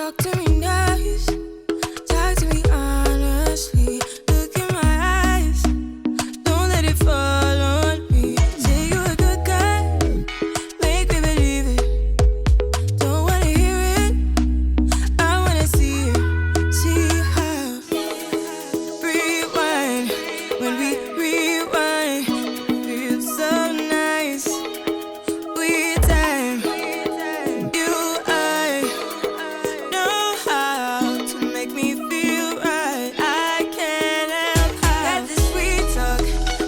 Talk to me nice, talk to me honestly. Look in my eyes, don't let it fall on me. Say you a good guy, make me believe it. Don't wanna hear it, I wanna see it. See how rewind, when we rewind, it feels so nice. We time, you I know how to make me feel right. I can't help how. Got this sweet talk,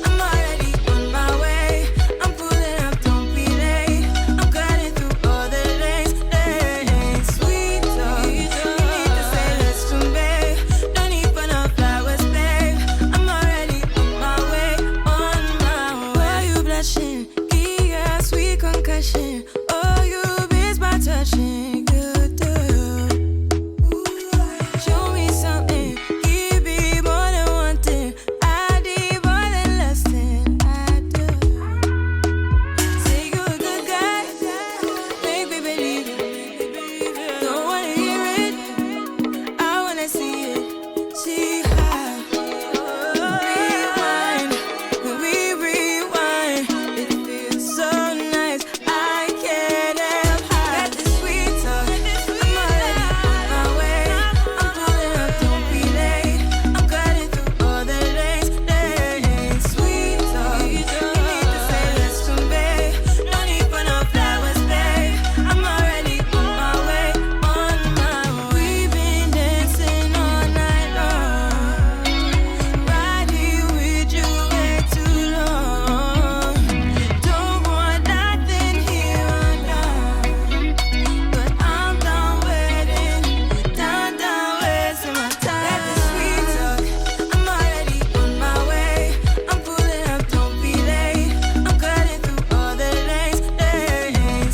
I'm already on my way. I'm pulling up, don't be late. I'm cutting through all the lanes. Sweet talk, you need to say less to me. No need for no flowers, babe. I'm already on my way, on my way. Why you blushing? Yeah, sweet concussion. Oh, you miss my touching. Good girl. Show me something. Give me more than one thing. I need more than less than I do. Say you a good guy, make me believe it. Don't wanna hear it, I wanna see it. See how rewind, when we rewind, it feels so nice. I can't help how. Got this sweet talk, I'm already on my way. I'm pulling up, don't be late. I'm cutting through all the lanes. Sweet talk, you need to say less to me. No need for no flowers, babe. I'm already on my way, on my way. We've been dancing all night long, right here with you way too long. Don't want nothing here or now, but I'm done waiting, done wasting my time. Got this sweet talk, I'm already on my way. I'm pulling up, don't be late. I'm cutting through all the lanes.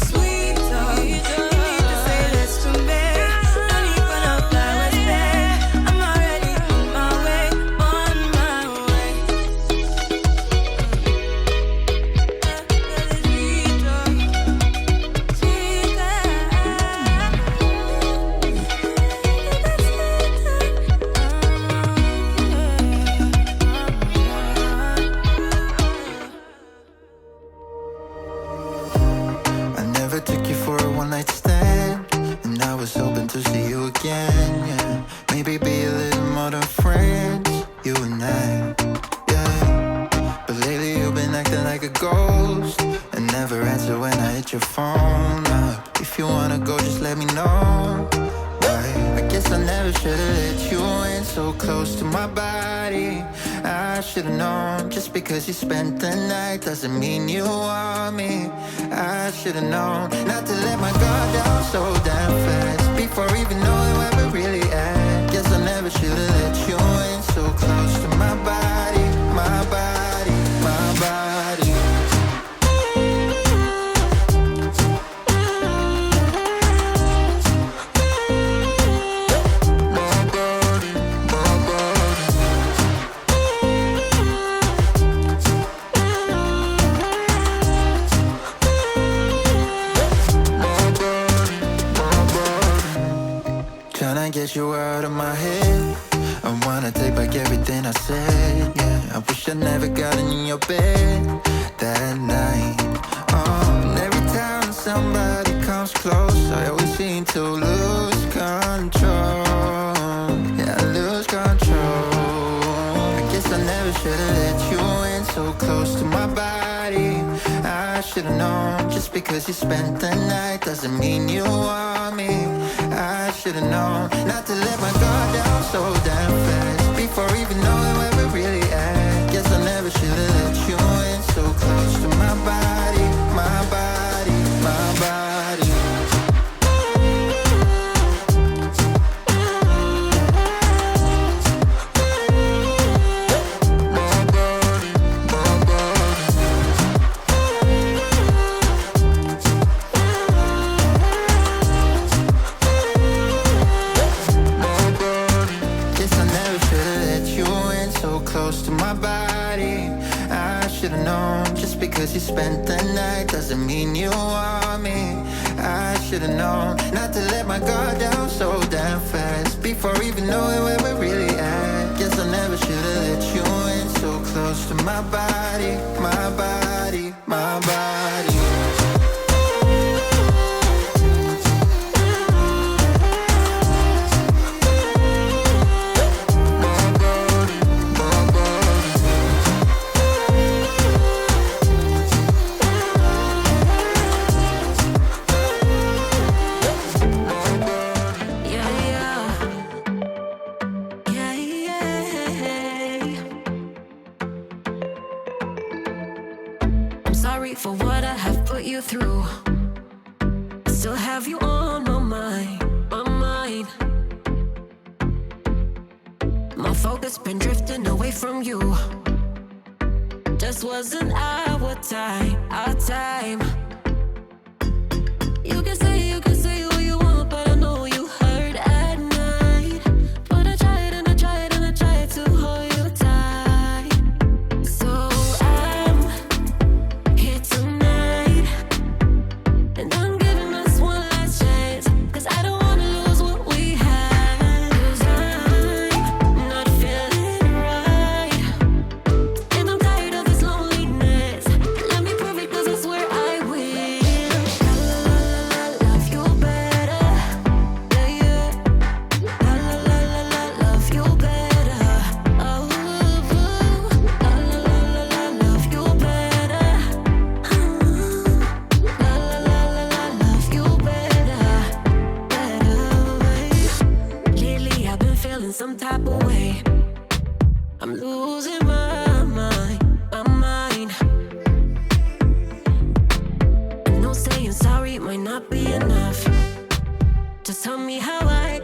Sweet talk, you need to say less to me. No need for no flowers, babe. I'm already on my way, on my way. I never took you for a one-night stand, and I was hoping to see you again, yeah. Maybe be a little more than friends, you and I, yeah. But lately you've been acting like a ghost, and never answer when I hit your phone up. If you wanna go, just let me know. I guess I never should've let you in so close to my body. I should've known, just because you spent the night doesn't mean you want me. I should've known not to let my guard down so damn fast, before even knowing where we're really at. Guess I never should've let you in so close to my body, my body, my body. Tryna get you out of my head. I wanna take back everything I said, yeah. I wish I never got in your bed that night. And every time somebody comes close, I always seem to lose control. Yeah, I lose control. I guess I never should've let you in so close to my body. I should've known, just because you spent the night doesn't mean you want me. I should've known not to let my guard down so damn fast, before even knowing where we're really at. Guess I never should've let you in so close to my body, my body, my body. Because you spent the night doesn't mean you want me. I should've known not to let my guard down so down. know where we're really at. Guess I never should've let you in so close to my body, my body, my body. Sorry for what I have put you through. I still have you on my mind, my mind. My focus been drifting away from you. Just wasn't our time, our time. You can say what you want, but I know you hurt at night. But I tried and I tried and I tried to hold you tight. So I'm here tonight, and I'm giving us one last chance, 'cause I don't wanna lose what we had. 'Cause I'm not feeling right, and I'm tired of this loneliness. Let me prove it, 'cause I swear I will. Love you better, yeah, yeah. Love you better, oh, love you better. Love you better, better way. Lately I've been feeling some type of way. I'm losing my mind, my mind. I know saying sorry might not be enough. Just tell me how I